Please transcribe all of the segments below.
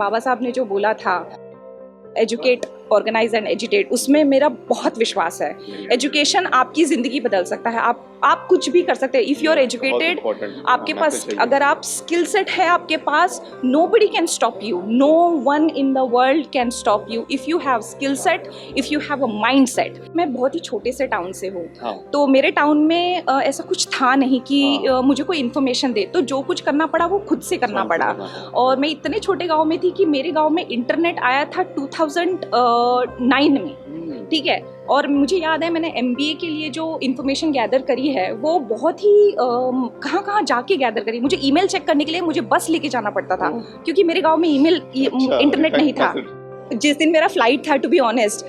बाबा साहब ने जो बोला था, एजुकेट, ऑर्गेनाइज एंड एजुटेट, उसमें मेरा बहुत विश्वास है। एजुकेशन आपकी ज़िंदगी बदल सकता है। आप कुछ भी कर सकते हैं इफ़ यू आर एजुकेटेड। आपके पास अगर आप स्किल सेट है आपके पास, nobody can stop you, no one in the world can stop you if you have skill set, if you have a mind set. मैं बहुत ही छोटे से टाउन से हूँ, तो मेरे टाउन में ऐसा कुछ था नहीं कि मुझे कोई इन्फॉर्मेशन दे, तो जो कुछ करना पड़ा वो खुद से करना पड़ा। और मैं इतने छोटे गाँव में थी कि मेरे गाँव में इंटरनेट आया था 2009 में, ठीक है। और मुझे याद है मैंने MBA के लिए जो इन्फॉर्मेशन गैदर करी है वो बहुत ही कहाँ जाके गैदर करी। मुझे ईमेल चेक करने के लिए मुझे बस लेके जाना पड़ता था, क्योंकि मेरे गांव में इंटरनेट नहीं था। जिस दिन मेरा फ्लाइट था, टू बी ऑनेस्ट,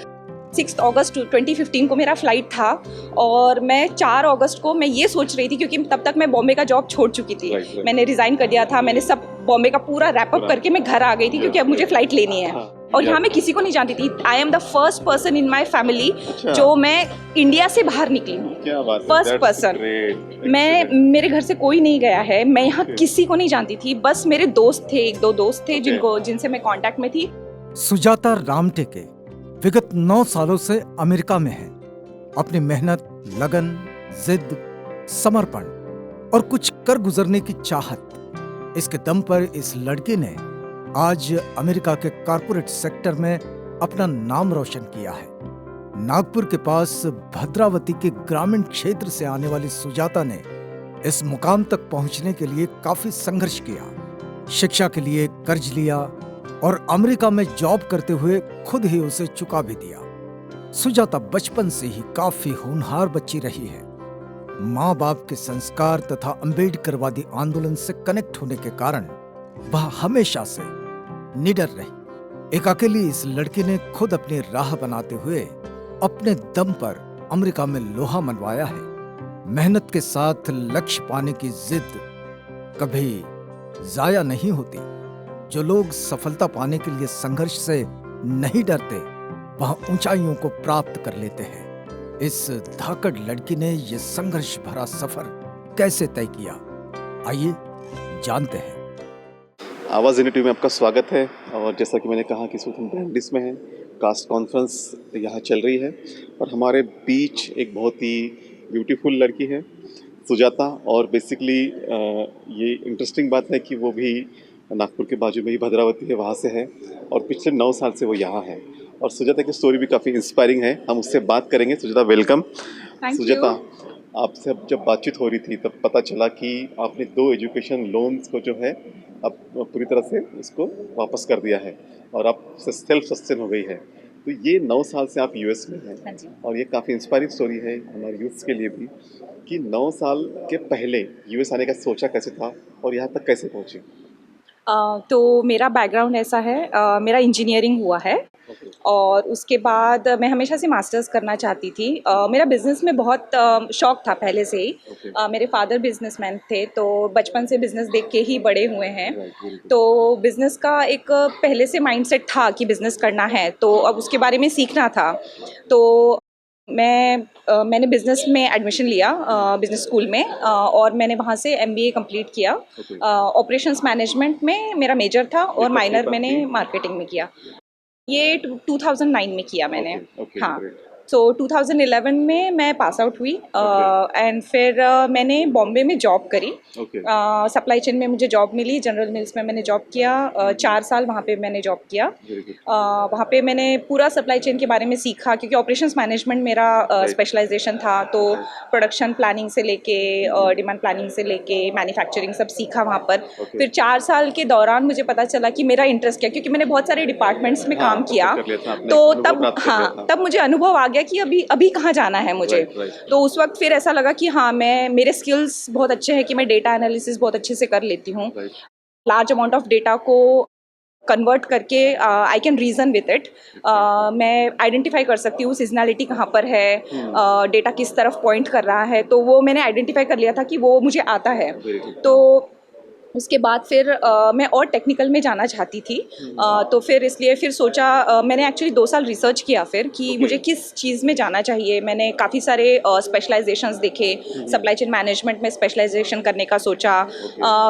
6 अगस्त 2015 को मेरा फ्लाइट था, और मैं 4 अगस्त को मैं ये सोच रही थी, क्योंकि तब तक मैं बॉम्बे का जॉब छोड़ चुकी थी। मैंने रिज़ाइन कर दिया था, मैंने सब बॉम्बे का पूरा रैपअप करके मैं घर आ गई थी, क्योंकि अब मुझे फ़्लाइट लेनी है। और यहाँ मैं किसी को नहीं जानती थी। आई am the first person in my family जो मैं इंडिया से बाहर निकली हूँ, फर्स्ट पर्सन। मेरे घर से कोई नहीं गया है, मैं यहाँ किसी को नहीं जानती थी, बस मेरे दोस्त थे, 1-2 दोस्त थे जिनसे मैं कॉन्टैक्ट में थी। सुजाता रामटेके विगत 9 सालों से अमेरिका में है। अपनी मेहनत, लगन, जिद, समर्पण और कुछ कर गुजरने की चाहत, इसके दम पर इस लड़की ने आज अमेरिका के कॉर्पोरेट सेक्टर में अपना नाम रोशन किया है। नागपुर के पास भद्रावती के ग्रामीण क्षेत्र से आने वाली सुजाता ने इस मुकाम तक पहुंचने के लिए काफी संघर्ष किया। शिक्षा के लिए कर्ज लिया और अमेरिका में जॉब करते हुए खुद ही उसे चुका भी दिया। सुजाता बचपन से ही काफी होनहार बच्ची रही है। माँ बाप के संस्कार तथा अम्बेडकरवादी आंदोलन से कनेक्ट होने के कारण वह हमेशा से निडर रही। एक अकेली इस लड़की ने खुद अपनी राह बनाते हुए अपने दम पर अमेरिका में लोहा मनवाया है। मेहनत के साथ लक्ष्य पाने की जिद कभी जाया नहीं होती। जो लोग सफलता पाने के लिए संघर्ष से नहीं डरते, वह ऊंचाइयों को प्राप्त कर लेते हैं। इस धाकड़ लड़की ने यह संघर्ष भरा सफर कैसे तय किया, आइए जानते हैं। आवाज़ यूनिटी में आपका स्वागत है। और जैसा कि मैंने कहा कि इस वक्त हम ब्रांडिस में हैं, कास्ट कॉन्फ्रेंस यहाँ चल रही है और हमारे बीच एक बहुत ही ब्यूटीफुल लड़की है, सुजाता। और बेसिकली ये इंटरेस्टिंग बात है कि वो भी नागपुर के बाजू में ही भद्रावती है, वहाँ से है और पिछले 9 साल से वो यहाँ है। और सुजाता की स्टोरी भी काफ़ी इंस्पायरिंग है, हम उससे बात करेंगे। सुजाता, वेलकम। सुजाता, आपसे जब बातचीत हो रही थी तब पता चला कि आपने 2 एजुकेशन लोन्स को जो है अब पूरी तरह से उसको वापस कर दिया है और आप सेल्फ सस्टेन हो गई है। तो ये 9 साल से आप US में हैं और ये काफ़ी इंस्पायरिंग स्टोरी है हमारे यूथ के लिए भी कि 9 साल के पहले US आने का सोचा कैसे था और यहाँ तक कैसे पहुँची? तो मेरा बैकग्राउंड ऐसा है, मेरा इंजीनियरिंग हुआ है और उसके बाद मैं हमेशा से मास्टर्स करना चाहती थी। मेरा बिज़नेस में बहुत शौक था पहले से ही। मेरे फादर बिजनेसमैन थे, तो बचपन से बिज़नेस देख के ही बड़े हुए हैं। तो बिज़नेस का एक पहले से माइंडसेट था कि बिज़नेस करना है, तो अब उसके बारे में सीखना था। तो मैंने बिज़नेस में एडमिशन लिया बिज़नेस स्कूल में, और मैंने वहाँ से MBA कंप्लीट किया। ऑपरेशंस मैनेजमेंट में मेरा मेजर था और माइनर मैंने मार्केटिंग में किया। ये 2009 में किया मैंने। हाँ, सो 2011 में मैं पास आउट हुई एंड फिर मैंने बॉम्बे में जॉब करी। सप्लाई चेन में मुझे जॉब मिली, जनरल मिल्स में मैंने जॉब किया। 4 साल वहाँ पे मैंने जॉब किया। वहाँ पे मैंने पूरा सप्लाई चेन के बारे में सीखा, क्योंकि ऑपरेशंस मैनेजमेंट मेरा स्पेशलाइजेशन था। तो प्रोडक्शन प्लानिंग से लेके डिमांड प्लानिंग से लेके मैन्युफैक्चरिंग सब सीखा वहाँ पर। फिर 4 साल के दौरान मुझे पता चला कि मेरा इंटरेस्ट क्या, क्योंकि मैंने बहुत सारे डिपार्टमेंट्स में काम किया, तो तब मुझे अनुभव आ गया कि अभी कहाँ जाना है मुझे। तो उस वक्त फिर ऐसा लगा कि हाँ, मेरे स्किल्स बहुत अच्छे हैं कि मैं डेटा एनालिसिस बहुत अच्छे से कर लेती हूँ। लार्ज अमाउंट ऑफ डेटा को कन्वर्ट करके I can reason with it. मैं आइडेंटिफाई कर सकती हूँ सीजनलिटी कहाँ पर है, डेटा किस तरफ पॉइंट कर रहा है, तो वो मैंने आइडेंटिफाई कर लिया था कि वो मुझे आता है। तो उसके बाद फिर मैं और टेक्निकल में जाना चाहती थी, तो फिर इसलिए फिर सोचा, मैंने एक्चुअली 2 साल रिसर्च किया फिर कि मुझे किस चीज़ में जाना चाहिए। मैंने काफ़ी सारे स्पेशलाइजेशंस देखे, सप्लाई चेन मैनेजमेंट में स्पेशलाइजेशन करने का सोचा।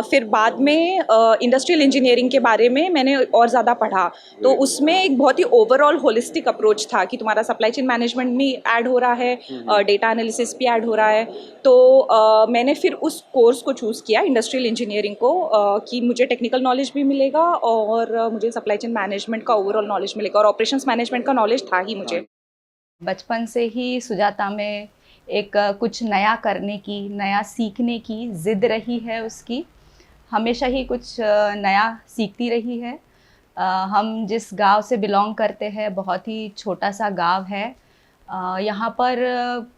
फिर बाद में इंडस्ट्रियल इंजीनियरिंग के बारे में मैंने और ज़्यादा पढ़ा, तो उसमें एक बहुत ही ओवरऑल होलिस्टिक अप्रोच था कि तुम्हारा सप्लाई चेन मैनेजमेंट भी ऐड हो रहा है, डेटा एनालिसिस भी ऐड हो रहा है। तो मैंने फिर उस कोर्स को चूज़ किया, इंडस्ट्रियल इंजीनियरिंग को, कि मुझे टेक्निकल नॉलेज भी मिलेगा और मुझे सप्लाई चेन मैनेजमेंट का ओवरऑल नॉलेज मिलेगा, और ऑपरेशंस मैनेजमेंट का नॉलेज था ही मुझे। बचपन से ही सुजाता में एक कुछ नया करने की, नया सीखने की ज़िद रही है उसकी। हमेशा ही कुछ नया सीखती रही है। हम जिस गांव से बिलोंग करते हैं, बहुत ही छोटा सा गांव है। यहाँ पर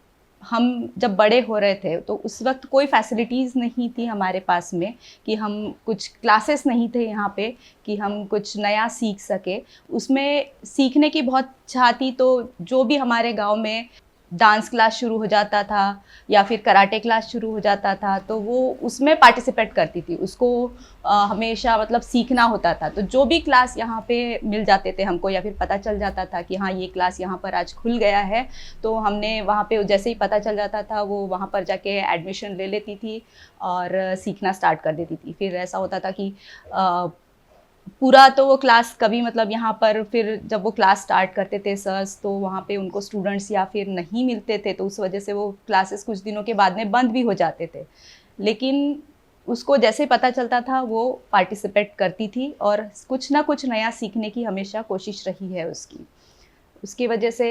हम जब बड़े हो रहे थे तो उस वक्त कोई फैसिलिटीज़ नहीं थी हमारे पास में कि हम कुछ क्लासेस नहीं थे यहाँ पे कि हम कुछ नया सीख सके। उसमें सीखने की बहुत चाह थी, तो जो भी हमारे गांव में डांस क्लास शुरू हो जाता था या फिर कराटे क्लास शुरू हो जाता था, तो वो उसमें पार्टिसिपेट करती थी। उसको हमेशा मतलब सीखना होता था। तो जो भी क्लास यहाँ पे मिल जाते थे हमको, या फिर पता चल जाता था कि हाँ ये क्लास यहाँ पर आज खुल गया है, तो हमने वहाँ पे जैसे ही पता चल जाता था वो वहाँ पर जाके एडमिशन ले लेती थी और सीखना स्टार्ट कर देती थी। फिर ऐसा होता था कि पूरा तो वो क्लास कभी मतलब यहाँ पर फिर जब वो क्लास स्टार्ट करते थे सर्स, तो वहाँ पे उनको स्टूडेंट्स या फिर नहीं मिलते थे, तो उस वजह से वो क्लासेस कुछ दिनों के बाद में बंद भी हो जाते थे। लेकिन उसको जैसे पता चलता था वो पार्टिसिपेट करती थी और कुछ ना कुछ नया सीखने की हमेशा कोशिश रही है उसकी। उसकी वजह से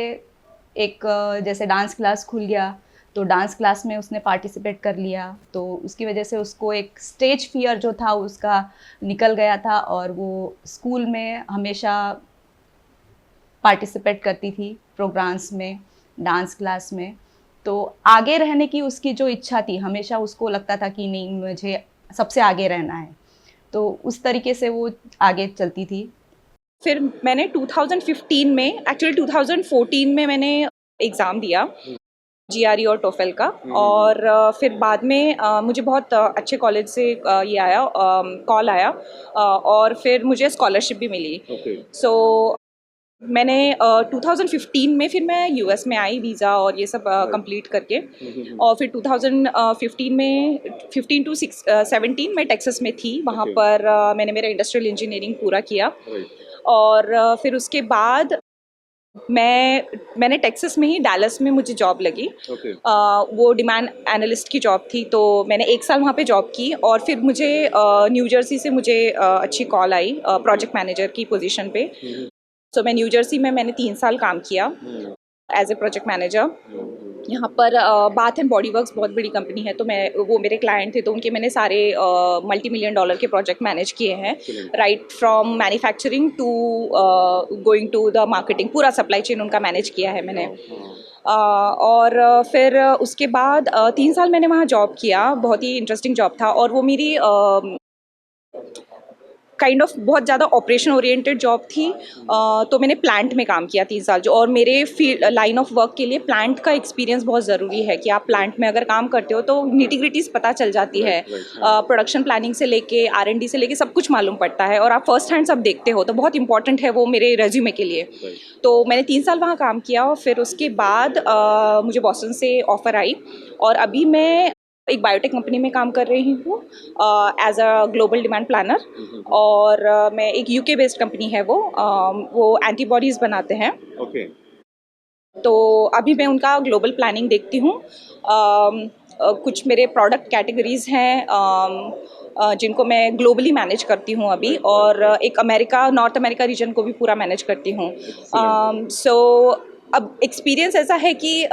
एक जैसे डांस क्लास खुल गया, तो डांस क्लास में उसने पार्टिसिपेट कर लिया, तो उसकी वजह से उसको एक स्टेज फियर जो था उसका निकल गया था, और वो स्कूल में हमेशा पार्टिसिपेट करती थी प्रोग्राम्स में, डांस क्लास में। तो आगे रहने की उसकी जो इच्छा थी, हमेशा उसको लगता था कि नहीं मुझे सबसे आगे रहना है, तो उस तरीके से वो आगे चलती थी। फिर मैंने 2015 में, एक्चुअली 2014 में मैंने एग्ज़ाम दिया जीआरई और टोफेल का, और फिर बाद में मुझे बहुत अच्छे कॉलेज से ये आया, कॉल आया, और फिर मुझे स्कॉलरशिप भी मिली। सो मैंने 2015 में फिर मैं यूएस में आई वीज़ा और ये सब कंप्लीट करके, और फिर 2015 में 15 टू 17 मैं टेक्सास में थी। वहाँ पर मैंने मेरा इंडस्ट्रियल इंजीनियरिंग पूरा किया, और फिर उसके बाद मैंने टेक्सास में ही डैलस में मुझे जॉब लगी। वो डिमांड एनालिस्ट की जॉब थी, तो मैंने 1 साल वहाँ पे जॉब की, और फिर मुझे न्यू जर्सी से मुझे अच्छी कॉल आई प्रोजेक्ट मैनेजर की पोजीशन पे। सो मैं न्यू जर्सी में मैंने 3 साल काम किया एज ए प्रोजेक्ट मैनेजर। यहाँ पर बाथ एंड बॉडी वर्क्स बहुत बड़ी कंपनी है, तो वो मेरे क्लाइंट थे, तो उनके मैंने सारे $multi-million के प्रोजेक्ट मैनेज किए हैं, right from manufacturing to going to the marketing. पूरा सप्लाई चेन उनका मैनेज किया है मैंने। और फिर उसके बाद 3 साल मैंने वहाँ जॉब किया। बहुत ही इंटरेस्टिंग जॉब था, और वो मेरी काइंड ऑफ बहुत ज़्यादा ऑपरेशन ओरिएंटेड जॉब थी। तो मैंने प्लांट में काम किया 3 साल, जो, और मेरे फील्ड लाइन ऑफ वर्क के लिए प्लांट का एक्सपीरियंस बहुत ज़रूरी है कि आप प्लांट में अगर काम करते हो तो निटी-ग्रिटीज़ पता चल जाती है। प्रोडक्शन प्लानिंग से लेके R&D से लेके सब कुछ मालूम पड़ता है, और आप फर्स्ट हैंड सब देखते हो, तो बहुत इंपॉर्टेंट है वो मेरे रेज्यूमे के लिए। तो मैंने 3 साल वहाँ काम किया, और फिर उसके बाद मुझे बॉस्टन से ऑफ़र आई, और अभी मैं एक बायोटेक कंपनी में काम कर रही हूँ as a global demand planner. और मैं एक यूके बेस्ड कंपनी है, वो एंटीबॉडीज़ बनाते हैं। तो अभी मैं उनका ग्लोबल प्लानिंग देखती हूँ। कुछ मेरे प्रोडक्ट कैटेगरीज़ हैं जिनको मैं ग्लोबली मैनेज करती हूँ अभी, और एक नॉर्थ अमेरिका रीजन को भी पूरा मैनेज करती हूँ। सो अब एक्सपीरियंस ऐसा है कि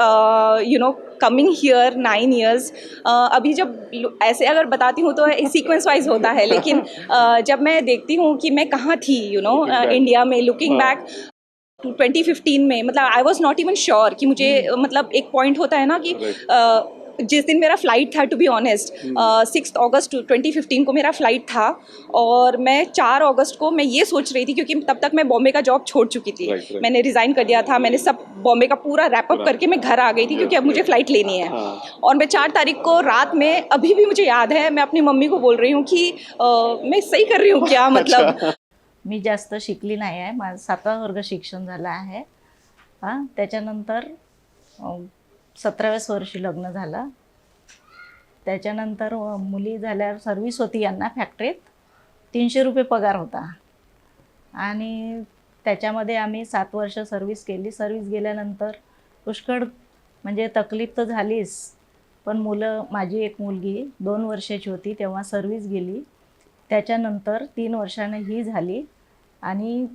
कमिंग हियर 9 years, अभी जब ऐसे अगर बताती हूँ तो सीक्वेंस वाइज होता है, लेकिन जब मैं देखती हूँ कि मैं कहाँ थी इंडिया में, लुकिंग बैक 2015 में, मतलब I was not even sure कि मुझे, मतलब एक पॉइंट होता है ना कि जिस दिन मेरा फ़्लाइट था, टू बी ऑनेस्ट 6 अगस्त 2015 को मेरा फ़्लाइट था, और मैं 4 अगस्त को मैं ये सोच रही थी, क्योंकि तब तक मैं बॉम्बे का जॉब छोड़ चुकी थी। Right, right. मैंने रिज़ाइन कर दिया था, मैंने सब बॉम्बे का पूरा रैप अप करके मैं घर आ गई थी, क्योंकि अब मुझे फ़्लाइट लेनी है। और मैं 4 तारीख को रात में, अभी भी मुझे याद है, मैं अपनी मम्मी को बोल रही हूँ कि मैं सही कर रही हूँ क्या, मतलब मी जास्त शिकली नाही आहे, माझं 7वा वर्ग शिक्षण झालं आहे. हां, त्याच्यानंतर 17व्या वर्षी लग्न झालं. त्याच्यानंतर मुली झाल्यावर सर्व्हिस होती यांना फॅक्टरीत. 300 रुपये पगार होता आणि त्याच्यामध्ये आम्ही 7 वर्ष सर्व्हिस केली. सर्व्हिस गेल्यानंतर पुष्कळ म्हणजे तकलीफ तर झालीच, पण मुलं, माझी एक मुलगी 2 वर्षाची होती तेव्हा सर्व्हिस गेली. त्याच्यानंतर 3 वर्षानं ही झाली आणि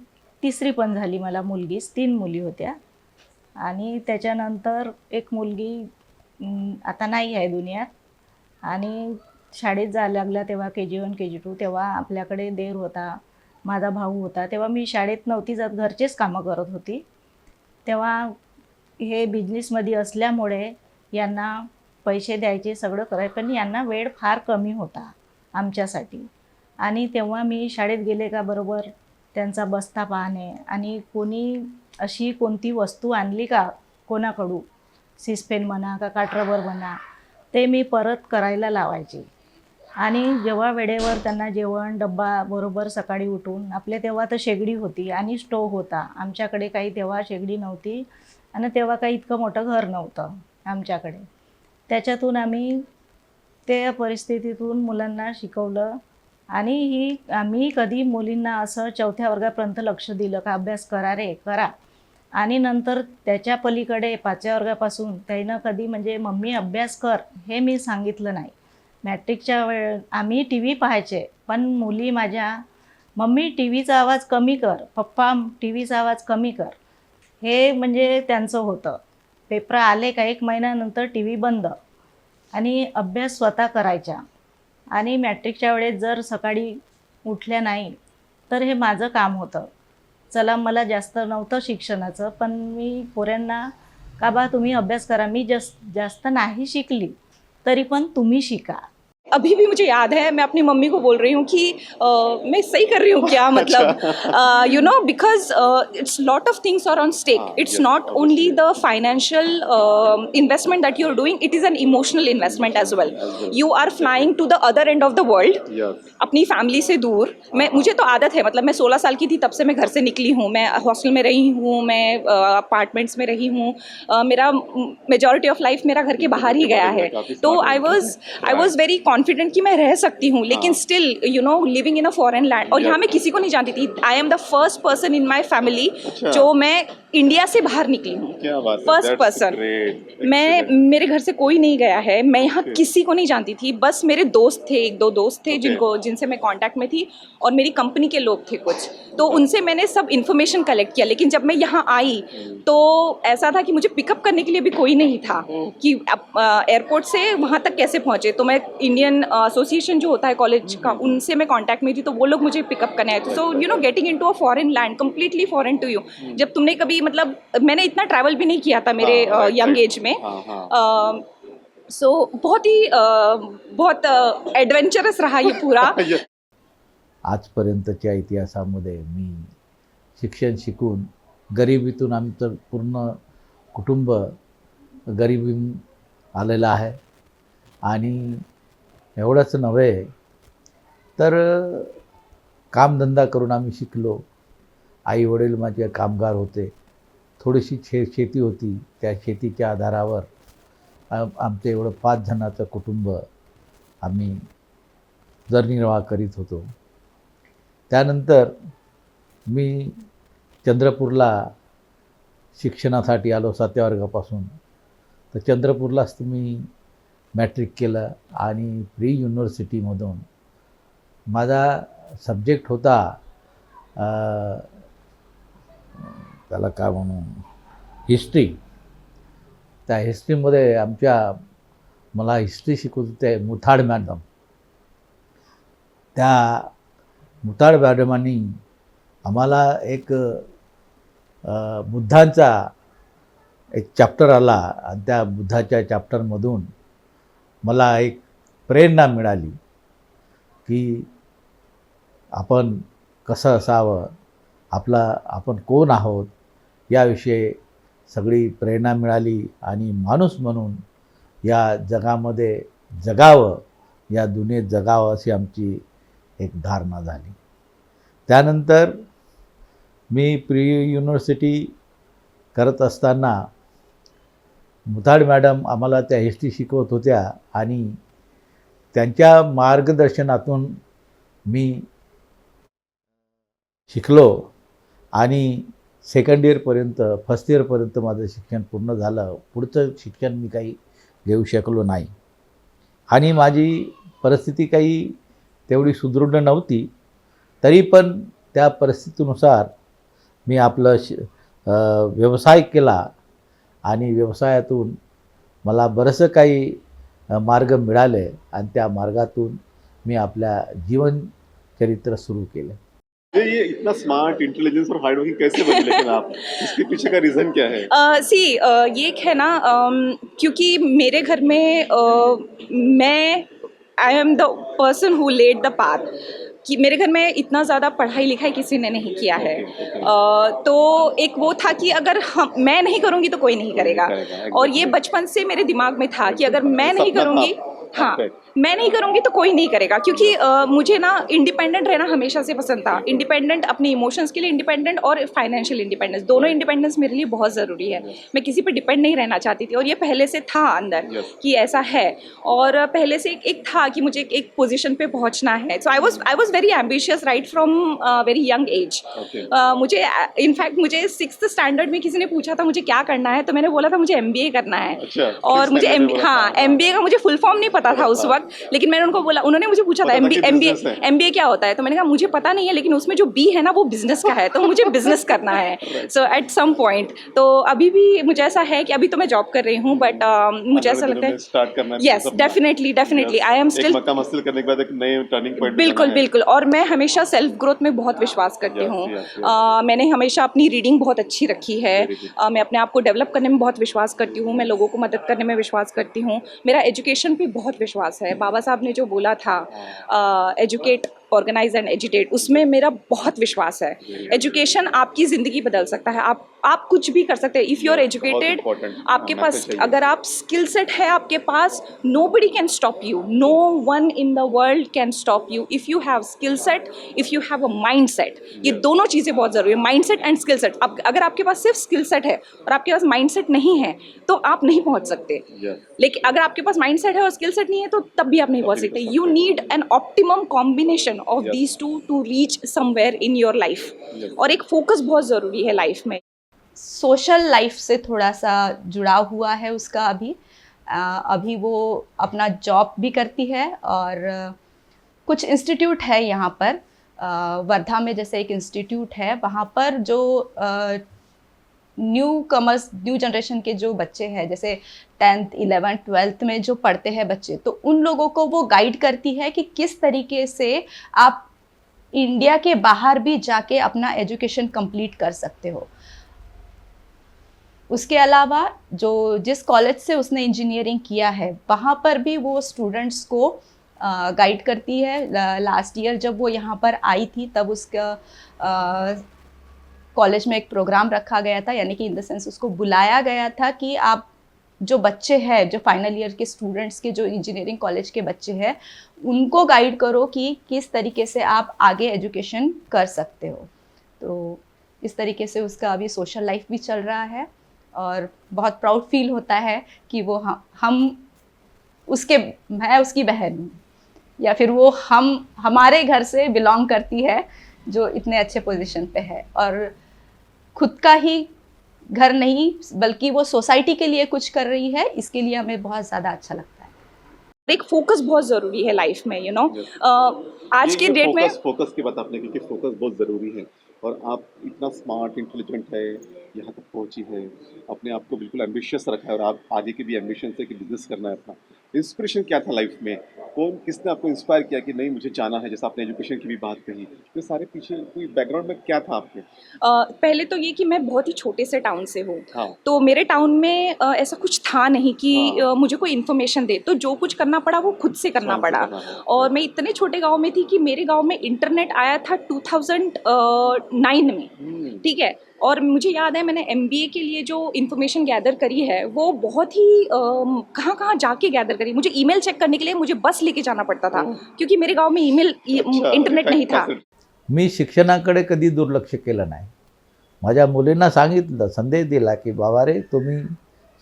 तिसरी पण झाली मला मुलगीच. 3 मुली होत्या. आणि त्याच्यानंतर एक मुलगी आता नाही आहे दुनियात. आणि शाळेत जायला लागल्या तेव्हा KG1 KG2, तेव्हा आपल्याकडे देर होता, माझा भाऊ होता. तेव्हा मी शाळेत नव्हती जात, घरचेच कामं करत होती. तेव्हा हे बिझनेसमध्ये असल्यामुळे यांना पैसे द्यायचे, सगळं करायचं, पण यांना वेळ फार कमी होता आमच्यासाठी. आणि तेव्हा मी शाळेत गेले का बरोबर त्यांचा बस्ता पाहणे, आणि कोणी अशी कोणती वस्तू आणली का कोणाकडून, सिसपेन म्हणा का काटरबर म्हणा, ते मी परत करायला लावायचे. आणि जेव्हा वेळेवर त्यांना जेवण डब्बा बरोबर सकाळी उठून, आपले तेव्हा तर शेगडी होती आणि स्टोव होता. आमच्याकडे काही तेव्हा शेगडी नव्हती आणि तेव्हा काही इतकं मोठं घर नव्हतं आमच्याकडे. त्याच्यातून त्या परिस्थितीतून मुलांना शिकवलं. आणि आम्ही कधी मुलींना असं 4थ्या वर्गापर्यंत लक्ष दिलं का अभ्यास करा रे करा. आणि नंतर त्याच्या पलीकडे 5व्या वर्गापासून त्यानं कधी म्हणजे मम्मी अभ्यास कर हे मी सांगितलं नाही. मॅट्रिकच्या वेळ आम्ही टी व्ही पाहायचे, पण मुली माझ्या, मम्मी टी व्हीचा आवाज कमी कर, पप्पा टी व्हीचा आवाज कमी कर, हे म्हणजे त्यांचं होतं. पेपर आले का 1 महिन्यानंतर टी व्ही बंद आणि अभ्यास स्वतः करायच्या. आणि मॅट्रिकच्या वेळेस जर सकाळी उठल्या नाही तर हे माझं काम होतं. चला, मला जास्त नव्हतं शिक्षणाचं, पण मी पोऱ्यांना का बा तुम्ही अभ्यास करा, मी जास्त नाही शिकली तरी पण तुम्ही शिका. अभी भी मुझे याद है, मैं अपनी मम्मी को बोल रही हूँ कि मैं सही कर रही हूँ क्या, मतलब you know, because it's lot of things are on stake. It's not only the financial investment that you are doing, it is an emotional investment as well. You are flying to the other end of the world, अपनी family से दूर. मुझे तो आदत है, मतलब मैं 16 साल की थी तब से मैं घर से निकली हूँ. मैं हॉस्टल में रही हूँ, मैं अपार्टमेंट्स में रही हूँ. मेरा मेजॉरिटी ऑफ लाइफ मेरा घर के बाहर ही गया है. तो आई वॉज वेरी कॉन्फिडेंट कि मैं रह सकती हूँ, लेकिन still you know living in a foreign land. और यहाँ मैं किसी को नहीं जानती थी. आई am the first person in my family जो मैं इंडिया से बाहर निकली हूँ. First person. मेरे घर से कोई नहीं गया है, मैं यहाँ किसी को नहीं जानती थी. बस मेरे दोस्त थे, 1-2 दोस्त थे जिनसे मैं कांटेक्ट में थी, और मेरी कंपनी के लोग थे कुछ, तो उनसे मैंने सब इन्फॉर्मेशन कलेक्ट किया. लेकिन जब मैं यहाँ आई तो ऐसा था कि मुझे पिकअप करने के लिए भी कोई नहीं था कि एयरपोर्ट से वहाँ तक कैसे पहुँचे. तो मैं इंडियन एसोसिएशन जो होता है कॉलेज का, उनसे मैं कांटेक्ट में थी, तो वो लोग मुझे पिकअप करने आए थे. So you know, getting into a foreign land, completely foreign to you. जब तुमने कभी, मतलब मैंने इतना ट्रैवल भी नहीं किया था मेरे यंग एज में. सो बहुत एडवेंचरस रहा ये पूरा. आजपर्यंतच्या इतिहासामध्ये मी शिक्षण शिकून गरिबीतून, आम्ही तर पूर्ण कुटुंब गरिबी आलेलं आहे. आणि एवढंच नव्हे तर कामधंदा करून आम्ही शिकलो. आई वडील माझे कामगार होते. थोडीशी शेती होती, त्या शेतीच्या आधारावर आमचं एवढं 5 जणाचं कुटुंब आम्ही उदरनिर्वाह करीत होतो. त्यानंतर मी चंद्रपूरला शिक्षणासाठी आलो 7व्या वर्गापासून. तर चंद्रपूरलाच मी मॅट्रिक केलं आणि प्री युनिव्हर्सिटीमधून माझा सब्जेक्ट होता, त्याला काय म्हणू, हिस्ट्री. त्या हिस्ट्रीमध्ये मला हिस्ट्री शिकवत होते मुथाड मॅडम. त्या मुथाड मॅडमांनी आम्हाला एक बुद्धांचा एक चॅप्टर आला, आणि त्या बुद्धाच्या चॅप्टरमधून मला एक प्रेरणा मिळाली की आपण कसं असावं, आपण कोण आहोत याविषयी सगळी प्रेरणा मिळाली आणि माणूस म्हणून या जगामध्ये जगावं, या दुनियेत जगावं अशी आमची एक धारणा झाली. त्यानंतर मी प्री युनिव्हर्सिटी करत असताना मुथाड मॅडम आम्हाला त्या हिस्ट्री शिकवत होत्या आणि त्यांच्या मार्गदर्शनातून मी शिकलो आणि सेकंड इयरपर्यंत फर्स्ट इयरपर्यंत माझं शिक्षण पूर्ण झालं. पुढचं शिक्षण मी काही घेऊ शकलो नाही आणि माझी परिस्थिती काही तेवढी सुदृढ नव्हती. तरी पण त्या परिस्थितीनुसार मी आपलं व्यवसाय केला आणि व्यवसायातून मला बरंचसं काही मार्ग मिळाले आणि त्या मार्गातून मी आपल्या जीवनचरित्र सुरू केलं. ये इतना स्मार्ट, इंटेलिजेंस और हार्ड वर्किंग कैसे बने लेकिन आप, इसके पीछे का रीज़न क्या है? ये है ना, क्योंकि मेरे घर में मैं I am the person who led the path, कि मेरे घर में इतना ज़्यादा पढ़ाई लिखाई किसी ने नहीं किया है. तो एक वो था कि अगर मैं नहीं करूँगी तो कोई नहीं करेगा. और ये बचपन से मेरे दिमाग में था कि अगर मैं नहीं करूँगी, हाँ, मैं नहीं करूँगी तो कोई नहीं करेगा. क्योंकि मुझे ना इंडिपेंडेंट रहना हमेशा से पसंद था. इंडिपेंडेंट, अपने इमोशंस के लिए इंडिपेंडेंट और फाइनेंशियल इंडिपेंडेंस, दोनों इंडिपेंडेंस मेरे लिए बहुत ज़रूरी है. मैं किसी पर डिपेंड नहीं रहना चाहती थी और ये पहले से था अंदर कि ऐसा है. और पहले से एक था कि मुझे एक पोजीशन पे पहुंचना है. So I was very ambitious right from very young age. मुझे इनफैक्ट मुझे 6th स्टैंडर्ड में किसी ने पूछा था मुझे क्या करना है, तो मैंने बोला था मुझे MBA करना है. अच्छा, और मुझे MBA का मुझे फुल फॉर्म नहीं पता था उस वक्त, लेकिन मैंने उनको बोला, उन्होंने मुझे पूछा था MBA क्या होता है, तो मैंने कहा मुझे पता नहीं है, लेकिन उसमें जो B है ना वो बिजनेस का है, तो मुझे बिजनेस करना है. सो एट सम पॉइंट, तो अभी भी मुझे ऐसा है कि अभी तो मैं जॉब कर रही हूँ, बट मुझे ऐसा लगता है स्टार्ट करना है. Yes, definitely I am still, मकाम हासिल करने के बाद एक नए टर्निंग पॉइंट. बिल्कुल. और मैं हमेशा सेल्फ ग्रोथ में बहुत विश्वास करती हूँ. मैंने हमेशा अपनी रीडिंग बहुत अच्छी रखी है. मैं अपने आप को डेवलप करने में बहुत विश्वास करती हूँ. मैं लोगों को मदद करने में विश्वास करती हूँ. मेरा एजुकेशन पे बहुत विश्वास है. बाबा साहब ने जो बोला था, एजुकेट, ऑर्गेनाइज एंड एजुकेट, उसमें मेरा बहुत विश्वास है. एजुकेशन आपकी ज़िंदगी बदल सकता है. आप कुछ भी कर सकते हैं इफ़ यू आर एजुकेटेड. आपके पास अगर आप स्किल सेट है आपके पास, nobody can stop you. No one in the world can stop you if you have skill set, if you have a mind set. ये दोनों चीज़ें बहुत ज़रूरी है, mind set and skill set. अगर आपके पास सिर्फ स्किल सेट है और आपके पास माइंड सेट नहीं है तो आप नहीं पहुँच सकते. लेकिन अगर आपके पास माइंड सेट है और स्किल सेट नहीं है तो तब भी आप नहीं पहुँच सकते. You need an optimum combination of these two to reach somewhere in your life. और एक फोकस बहुत ज़रूरी है लाइफ में. सोशल लाइफ से थोड़ा सा जुड़ाव हुआ है उसका अभी वो अपना जॉब भी करती है और कुछ इंस्टीट्यूट है यहाँ पर वर्धा में, जैसे एक इंस्टीट्यूट है, वहाँ पर जो न्यू जनरेशन के जो बच्चे हैं, जैसे 10th 11th 12th में जो पढ़ते हैं बच्चे, तो उन लोगों को वो गाइड करती है कि किस तरीके से आप इंडिया के बाहर भी जाके अपना एजुकेशन कंप्लीट कर सकते हो. उसके अलावा जिस कॉलेज से उसने इंजीनियरिंग किया है वहाँ पर भी वो स्टूडेंट्स को गाइड करती है. लास्ट ईयर जब वो यहाँ पर आई थी तब उसका कॉलेज में एक प्रोग्राम रखा गया था, यानी कि इन द सेंस उसको बुलाया गया था कि आप जो बच्चे हैं, जो फाइनल ईयर के स्टूडेंट्स के, जो इंजीनियरिंग कॉलेज के बच्चे हैं, उनको गाइड करो कि किस तरीके से आप आगे एजुकेशन कर सकते हो. तो इस तरीके से उसका अभी सोशल लाइफ भी चल रहा है और बहुत प्राउड फील होता है कि वो मैं उसकी बहन हूँ, या फिर वो हमारे घर से बिलोंग करती है जो इतने अच्छे पोजीशन पे है और खुद का ही घर नहीं बल्कि वो सोसाइटी के लिए कुछ कर रही है. इसके लिए हमें बहुत ज़्यादा अच्छा लगता है. एक फोकस बहुत ज़रूरी है लाइफ में, यू नो. आज की डेट में फोकस की बात आपने की कि फोकस बहुत ज़रूरी है और आप इतना स्मार्ट, इंटेलिजेंट है, यहाँ तक पहुँची है, अपने आप को बिल्कुल एम्बिशियस रखा है और आप आगे की भी एम्बिशन है कि बिजनेस करना है अपना. इंस्पिरेशन क्या था लाइफ में कौन किसने आपको इंस्पायर किया कि नहीं मुझे जाना है, जैसे आपने एजुकेशन की भी बात कही, तो सारे पीछे कोई बैकग्राउंड में क्या था आपके? पहले तो ये कि मैं बहुत ही छोटे से टाउन से हूँ। हाँ। तो मेरे टाउन में ऐसा कुछ था नहीं कि हाँ। मुझे कोई इन्फॉर्मेशन दे, तो जो कुछ करना पड़ा वो खुद से करना स्वयं से पड़ा। करना है। और मैं इतने छोटे गांव में थी कि मेरे गांव में इंटरनेट आया था 2009 में, ठीक है। और मुझे याद है मैंने एमबीए के लिए जो इन्फॉर्मेशन गैदर करी है वो बहुत ही कहाँ कहाँ जाके गैदर करी। मुझे ईमेल चेक करने के लिए मुझे बस लेके जाना पड़ता था, क्योंकि मेरे गांव में अच्छा, इंटरनेट नहीं था। मी शिक्षणाकडे कधी दुर्लक्ष केलं नाही. माझ्या मुलींना सांगितलं, संदेश दिला की बाबा रे तुम्ही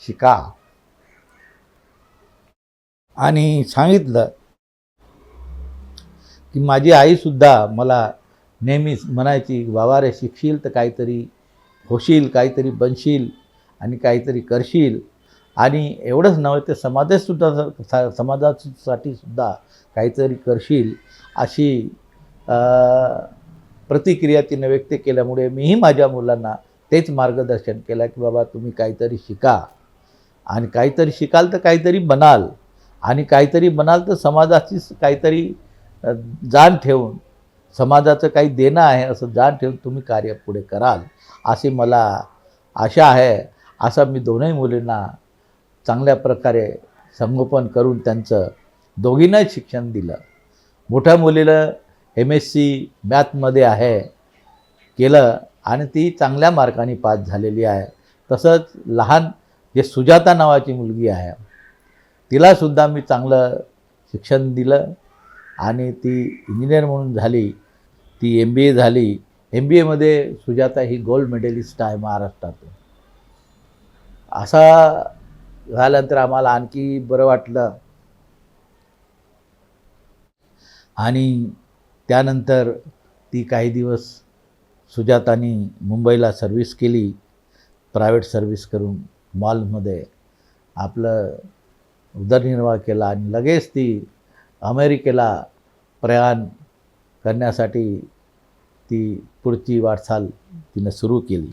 शिका, आणि सांगितलं की माझी आईसुद्धा मला नेहमीच म्हणायची, बाबा रे शिकशील तर काहीतरी होशील, काहीतरी बनशील आणि काहीतरी करशील. आणि एवढंच नव्हे तर समाजासाठी सुद्धा काहीतरी करशील, अशी प्रतिक्रिया तिने व्यक्त केल्यामुळे मीही माझ्या मुलांना तेच मार्गदर्शन केलं की बाबा तुम्ही काहीतरी शिका, आणि काहीतरी शिकाल तर काहीतरी बनाल, आणि काहीतरी बनाल तर समाजाची काहीतरी जाण ठेवून समाजाचं काही देणं आहे असं जाण ठेवून तुम्ही कार्य पुढे कराल, अशी मला आशा आहे. असं मी दोन्ही मुलींना चांगल्या प्रकारे संगोपन करून त्यांचं दोघींनाही शिक्षण दिलं. मोठ्या मुलीला MSc मॅथमध्ये आहे केलं आणि ती चांगल्या मार्काने पास झालेली आहे. तसंच लहान जे सुजाता नावाची मुलगी आहे तिलासुद्धा मी चांगलं शिक्षण दिलं आणि ती इंजिनियर म्हणून झाली. ती MBA झाली. MBAमध्ये सुजाता ही गोल्ड मेडलिस्ट आहे महाराष्ट्रातून. असा झाल्यानंतर आम्हाला आणखी बरं वाटलं. आणि त्यानंतर ती काही दिवस सुजातानी मुंबईला सर्व्हिस केली, प्रायव्हेट सर्व्हिस करून मॉलमध्ये आपलं उदरनिर्वाह केला आणि लगेच ती अमेरिकेला प्रयाण करण्यासाठी ती पुढची वाटचाल तिने सुरू केली.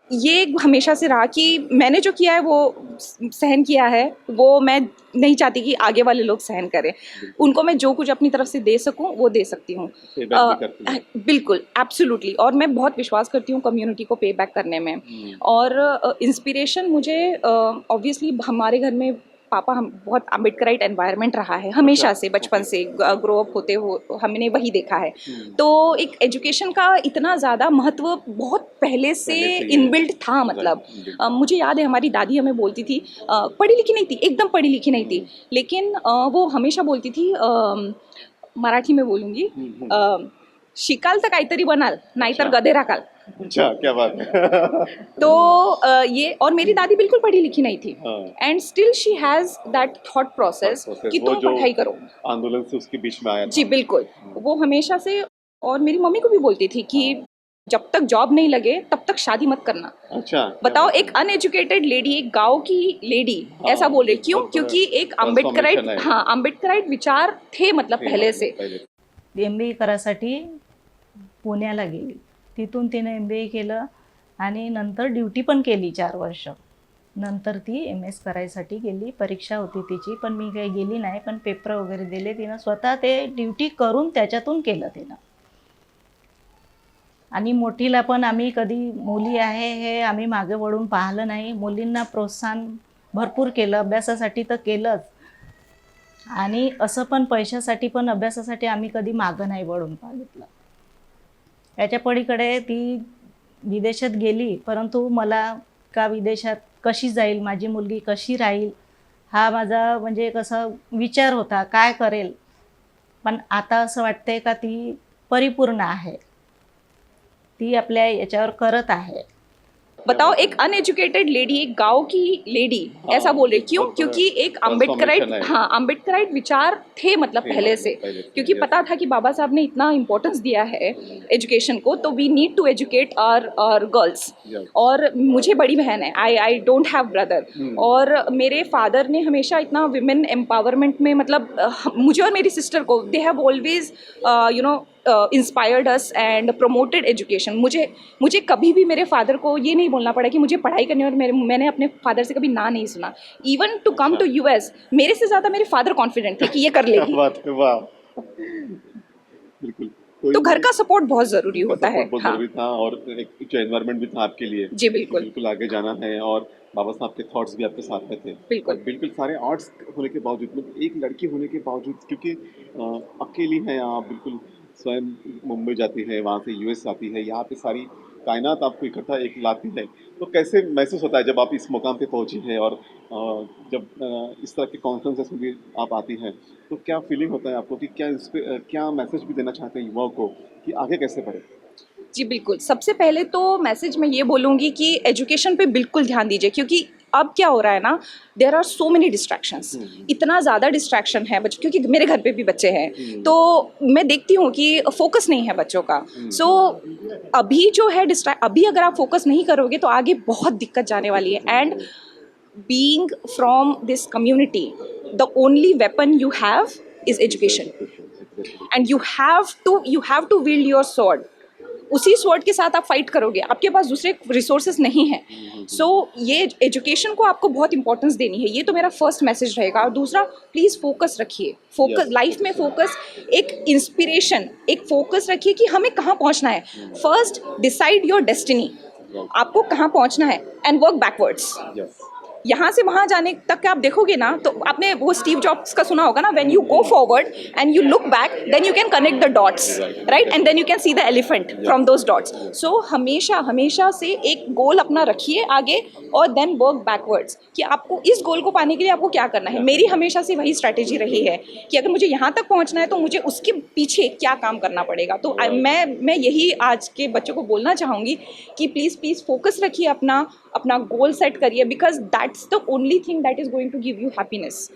ये हमेशा से रहा कि मैंने जो किया है वो सहन किया है, वो मैं नहीं चाहती कि आगे वाले लोग सहन करें। उनको मैं जो कुछ अपनी तरफ से दे सकूं वो दे सकती हूँ। पे बैक भी करती हैं। बिल्कुल, एब्सोल्युटली। और मैं बहुत विश्वास करती हूँ कम्युनिटी को पे बैक करने में। और इंस्पिरेशन मुझे ऑब्वियसली हमारे घर में पापा हम बहुत अम्बेडकराइट एनवायरनमेंट रहा है हमेशा से, बचपन से ग्रो अप होते हो हमने वही देखा है। तो एक एजुकेशन का इतना ज़्यादा महत्व बहुत पहले से पहले से ही है। इनबिल्ट था। मतलब मुझे याद है हमारी दादी हमें बोलती थी, पढ़ी लिखी नहीं थी, एकदम पढ़ी लिखी नहीं थी, लेकिन वो हमेशा बोलती थी, मराठी में बोलूँगी, शिकाल तर काहीतरी बनाल, नाहीतर गधे राखाल। अच्छा, क्या बात है। तो ये, और मेरी दादी बिल्कुल पढ़ी लिखी नहीं थी, हाँ। And still she has that thought process कि वो तुम जो पढ़ाई करो। आंदोलन से उसके बीच में आया था। जी बिल्कुल, वो हमेशा से। और मेरी मम्मी को भी बोलती थी कि जब तक जॉब नहीं लगे तब तक शादी मत करना। अच्छा, बताओ, एक अनएजुकेटेड लेडी, एक गांव की लेडी हाँ, ऐसा बोल रही, क्यों? बहुत बड़ा क्योंकि एक transformation अम्बेडकराइट, है। हाँ, अम्बेडकराइट विचार थे मतलब पहले से। MBA करायसाठी पुण्याला गेली. तिथून तिने MBA केलं आणि नंतर ड्युटी पण केली 4 वर्ष. नंतर ती MS करायसाठी गेली. परीक्षा होती तिची, पण मी काही गेली नाही, पण पेपर वगैरे दिले. तिनं स्वतः ते ड्युटी करून त्याच्यातून केलं तिनं. आणि मोठीला पण आम्ही कधी मुली आहे हे आम्ही मागे वळून पाहिलं नाही. मुलींना प्रोत्साहन भरपूर केलं, अभ्यासासाठी तर केलंच, आणि असं पण पैशासाठी पण अभ्यासासाठी आम्ही कधी मागं नाही वळून पाहिलं. याच्या पलीकडे ती विदेशात गेली, परंतु मला का विदेशात कशी जाईल, माझी मुलगी कशी राहील, हा माझा म्हणजे कसा विचार होता, काय करेल. पण आता असं वाटतंय का ती परिपूर्ण आहे, ती आपल्या याच्यावर करत आहे. बताओ, एक अनएजुकेटेड लेडी, एक गांव की लेडी ऐसा बोल रही, क्यों? बहुत बड़ा क्योंकि एक transformation अम्बेडकराइट, है। हाँ, अम्बेडकराइट विचार थे मतलब पहले से, क्योंकि yes। पता था कि बाबा साहब ने इतना इम्पोर्टेंस दिया है एजुकेशन को, तो we need to educate our girls. Yes। और मुझे बड़ी बहन है, आई डोंट हैव ब्रदर। और मेरे फादर ने हमेशा इतना विमेन एम्पावरमेंट में, मतलब मुझे और मेरी सिस्टर को, they have always inspired us and promoted education. मुझे कभी भी मेरे फादर को ये नहीं बोलना पड़ा कि मुझे पढ़ाई करनी है, और मैंने अपने फादर से कभी ना नहीं सुना. Even to come to US मेरे से ज़्यादा मेरे फादर कॉन्फिडेंट थे कि ये कर लेगी. बात है, वाह, बिल्कुल. तो घर का सपोर्ट बहुत ज़रूरी होता है. बहुत हाँ जरूरी था, और एक जो एनवायरनमेंट भी था आपके लिए. जी बिल्कुल. बिल्कुल आगे जाना है, और बाबा साहब के थॉट्स भी आपके साथ में थे. बिल्कुल. और बिल्कुल सारे आर्ट्स होने के बावजूद, मतलब एक लड़की होने के बावजूद, क्योंकि अकेली हैं आप, बिल्कुल स्वयं मुंबई जाती है, वहाँ से यूएस आती है, यहाँ पे सारी कायनात आपको इकट्ठा एक लाती है. तो कैसे महसूस होता है जब आप इस मुकाम पे पहुँची हैं, और जब इस तरह के कॉन्फ्रेंसेस में भी आप आती हैं, तो क्या फीलिंग होता है आपको कि क्या मैसेज भी देना चाहते हैं युवाओं को कि आगे कैसे बढ़े? जी बिल्कुल. सबसे पहले तो मैसेज मैं ये बोलूँगी कि एजुकेशन पे बिल्कुल ध्यान दीजिए, क्योंकि अब क्या हो रहा है ना, there are so many distractions. इतना ज़्यादा डिस्ट्रैक्शन है बच्चों, क्योंकि मेरे घर पे भी बच्चे हैं, तो मैं देखती हूँ कि फोकस नहीं है बच्चों का. सो अभी जो है अभी अगर आप फोकस नहीं करोगे तो आगे बहुत दिक्कत जाने वाली है. And being from this community, the only weapon you have is education, and you have to wield your sword. उसी स्वॉर्ड के साथ आप फाइट करोगे, आपके पास दूसरे रिसोर्सेज नहीं हैं. सो ये एजुकेशन को आपको बहुत इंपॉर्टेंस देनी है. ये तो मेरा फर्स्ट मैसेज रहेगा. और दूसरा, प्लीज़ फोकस रखिए. फोकस लाइफ में फोकस, एक इंस्पिरेशन, एक फोकस रखिए कि हमें कहाँ पहुँचना है. फर्स्ट डिसाइड योर डेस्टिनी, आपको कहाँ पहुँचना है, एंड वर्क बैकवर्ड्स. यहाँ से वहाँ जाने तक आप देखोगे ना, तो आपने वो स्टीव जॉब्स का सुना होगा ना, when you go forward and you look back, then you can connect the dots, right, and then you can see the elephant from those dots. So हमेशा से एक गोल अपना रखिए आगे, और देन वर्क बैकवर्ड्स कि आपको इस गोल को पाने के लिए आपको क्या करना है. मेरी हमेशा से वही स्ट्रैटेजी रही है कि अगर मुझे यहाँ तक पहुँचना है तो मुझे उसके पीछे क्या काम करना पड़ेगा. तो मैं यही आज के बच्चों को बोलना चाहूँगी कि प्लीज़ फोकस रखिए, अपना गोल सेट करिए, because that's the only thing that is going to give you happiness.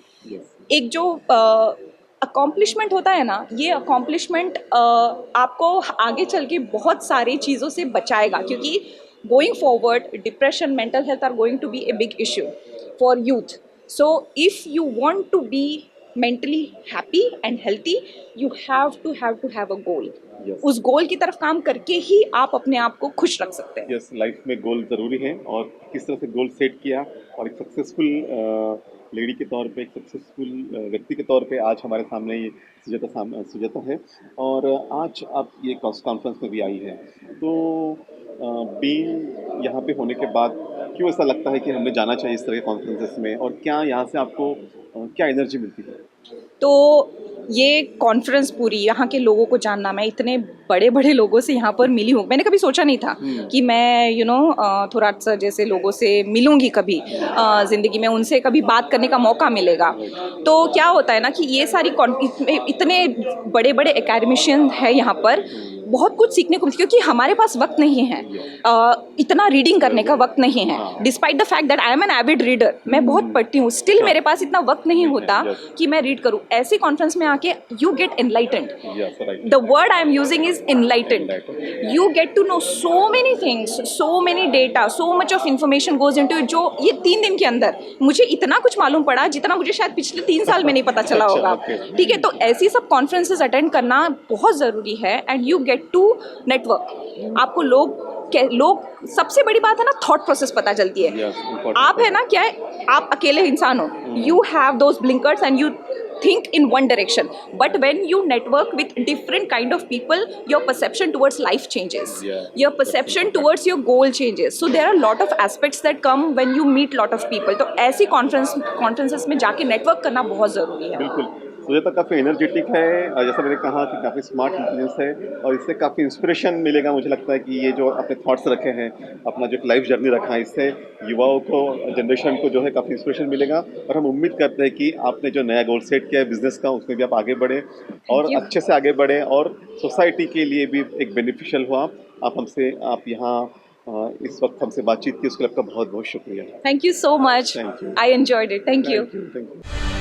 एक जो अकॉम्प्लिशमेंट होता है ना, ये अकॉम्प्लिशमेंट आपको आगे चल के बहुत सारी चीज़ों से बचाएगा, क्योंकि going forward depression, mental health are going to be a big issue for youth. So if you want to be mentally happy and healthy, you have to have a goal. उस गोल की तरफ काम करके ही आप अपने आप को खुश रख सकते हैं. यस, लाइफ में गोल ज़रूरी है, और किस तरह से गोल सेट किया, और एक सक्सेसफुल लेडी के तौर पे, एक सक्सेसफुल व्यक्ति के तौर पे आज हमारे सामने ये सुजाता है. और आज आप ये कॉन्फ्रेंस में भी आई है, तो बीइंग यहाँ पे होने के बाद क्यों ऐसा लगता है कि हमें जाना चाहिए इस तरह के कॉन्फ्रेंसेस में, और क्या यहाँ से आपको क्या एनर्जी मिलती है? तो ये कॉन्फ्रेंस पूरी यहाँ के लोगों को जानना, मैं इतने बड़े बड़े लोगों से यहाँ पर मिली हूँ. मैंने कभी सोचा नहीं था कि मैं थोड़ा सा जैसे लोगों से मिलूँगी कभी ज़िंदगी में, उनसे कभी बात करने का मौका मिलेगा. तो क्या होता है ना कि ये सारी इतने बड़े बड़े एकेडमिशियन है यहाँ पर, बहुत कुछ सीखने को, क्योंकि हमारे पास वक्त नहीं है, इतना रीडिंग करने का वक्त नहीं है. Despite the fact that I am an avid reader, मैं बहुत पढ़ती हूँ, स्टिल मेरे पास इतना वक्त नहीं होता कि मैं रीड करूँ. ऐसे कॉन्फ्रेंस में आके you get enlightened. The word I am using is enlightened. You get to know so many things, so many data, so much of information goes into it. जो ये 3 दिन के अंदर मुझे इतना कुछ मालूम पड़ा जितना मुझे शायद पिछले 3 साल में नहीं पता चला होगा. ठीक है, तो ऐसी सब कॉन्फ्रेंसेस अटेंड करना बहुत ज़रूरी है. And you get to network. आपको लोग सबसे बड़ी बात है ना, थॉट प्रोसेस पता चलती है. आप है ना, क्या है, आप अकेले इंसान हो, you have those blinkers and you think in one direction, but when you network with different kind of people, your perception towards life changes. Your perception towards your goal changes. So there are a lot of aspects that come when you meet lot of people. तो ऐसी conferences में जाके network करना बहुत ज़रूरी है. बिल्कुल. सुजाता काफ़ी एनर्जेटिक है, और जैसा मैंने कहा कि काफ़ी स्मार्ट इंटेलिजेंस है, और इससे काफ़ी इंस्पिरेशन मिलेगा. मुझे लगता है कि ये जो अपने थॉट्स रखे हैं, अपना जो लाइफ जर्नी रखा है, इससे युवाओं को, जनरेशन को जो है काफ़ी इंस्पिरेशन मिलेगा. और हम उम्मीद करते हैं कि आपने जो नया गोल सेट किया है बिजनेस का, उसमें भी आप आगे बढ़ें, और अच्छे से आगे बढ़ें, और सोसाइटी के लिए भी एक बेनिफिशियल हो. आप यहाँ इस वक्त हमसे बातचीत की, उसके लिए आपका बहुत बहुत शुक्रिया. Thank you so much. Thank you. I enjoyed it. Thank you. Thank you.